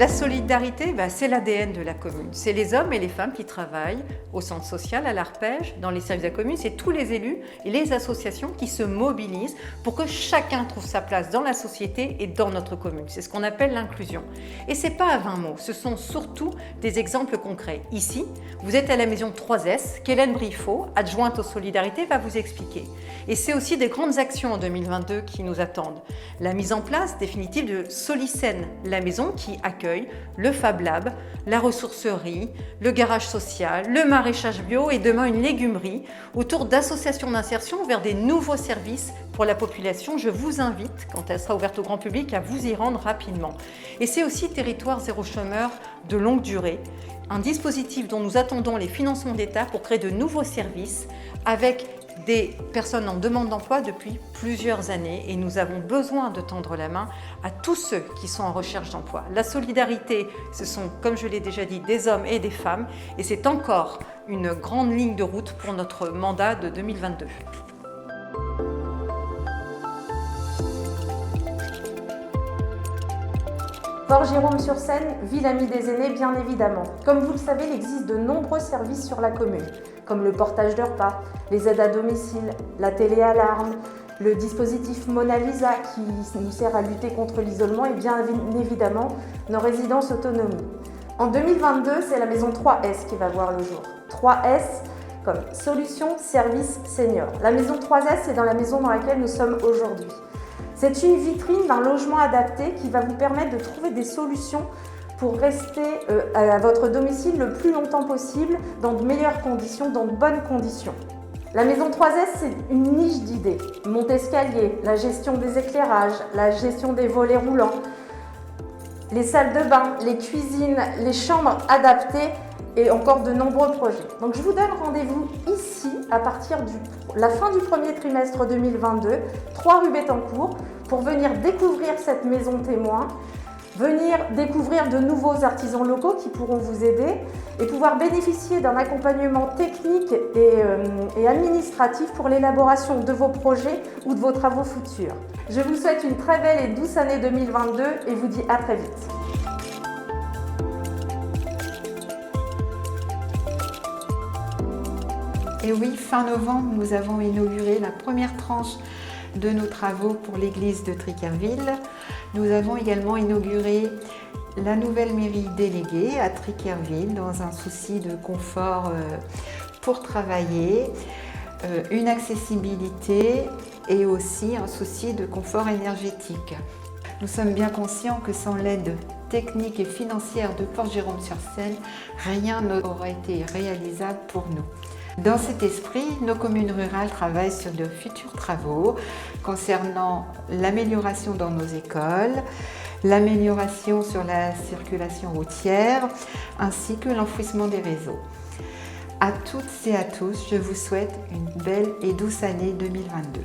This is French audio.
La solidarité, c'est l'ADN de la commune. C'est les hommes et les femmes qui travaillent au centre social, à l'Arpège, dans les services de la commune. C'est tous les élus et les associations qui se mobilisent pour que chacun trouve sa place dans la société et dans notre commune. C'est ce qu'on appelle l'inclusion. Et ce n'est pas à 20 mots, ce sont surtout des exemples concrets. Ici, vous êtes à la maison 3S, qu'Hélène Briffaut, adjointe aux solidarités, va vous expliquer. Et c'est aussi des grandes actions en 2022 qui nous attendent. La mise en place définitive de Solicène, la maison qui accueille le Fab Lab, la ressourcerie, le garage social, le maraîchage bio et demain une légumerie autour d'associations d'insertion vers des nouveaux services pour la population. Je vous invite, quand elle sera ouverte au grand public, à vous y rendre rapidement. Et c'est aussi Territoire zéro chômeur de longue durée, un dispositif dont nous attendons les financements d'État pour créer de nouveaux services avec des personnes en demande d'emploi depuis plusieurs années et nous avons besoin de tendre la main à tous ceux qui sont en recherche d'emploi. La solidarité, ce sont, comme je l'ai déjà dit, des hommes et des femmes et c'est encore une grande ligne de route pour notre mandat de 2022. Port-Jérôme-sur-Seine, ville amie des aînés bien évidemment. Comme vous le savez, il existe de nombreux services sur la commune, comme le portage de repas, les aides à domicile, la télé-alarme, le dispositif Mona Lisa qui nous sert à lutter contre l'isolement et bien évidemment nos résidences autonomie. En 2022, c'est la maison 3S qui va voir le jour. 3S comme Solutions Services Seniors. La maison 3S, c'est dans la maison dans laquelle nous sommes aujourd'hui. C'est une vitrine d'un logement adapté qui va vous permettre de trouver des solutions pour rester à votre domicile le plus longtemps possible, dans de meilleures conditions, dans de bonnes conditions. La maison 3S, c'est une niche d'idées. Monte-escalier, la gestion des éclairages, la gestion des volets roulants, les salles de bain, les cuisines, les chambres adaptées et encore de nombreux projets. Donc je vous donne rendez-vous ici à partir de la fin du premier trimestre 2022, 3 rue Bettencourt, pour venir découvrir cette maison témoin, venir découvrir de nouveaux artisans locaux qui pourront vous aider et pouvoir bénéficier d'un accompagnement technique et administratif pour l'élaboration de vos projets ou de vos travaux futurs. Je vous souhaite une très belle et douce année 2022 et vous dis à très vite. Et oui, fin novembre, nous avons inauguré la première tranche de nos travaux pour l'église de Tricquerville. Nous avons également inauguré la nouvelle mairie déléguée à Tricquerville dans un souci de confort pour travailler, une accessibilité et aussi un souci de confort énergétique. Nous sommes bien conscients que sans l'aide technique et financière de Port-Jérôme-sur-Seine, rien n'aurait été réalisable pour nous. Dans cet esprit, nos communes rurales travaillent sur de futurs travaux concernant l'amélioration dans nos écoles, l'amélioration sur la circulation routière, ainsi que l'enfouissement des réseaux. À toutes et à tous, je vous souhaite une belle et douce année 2022.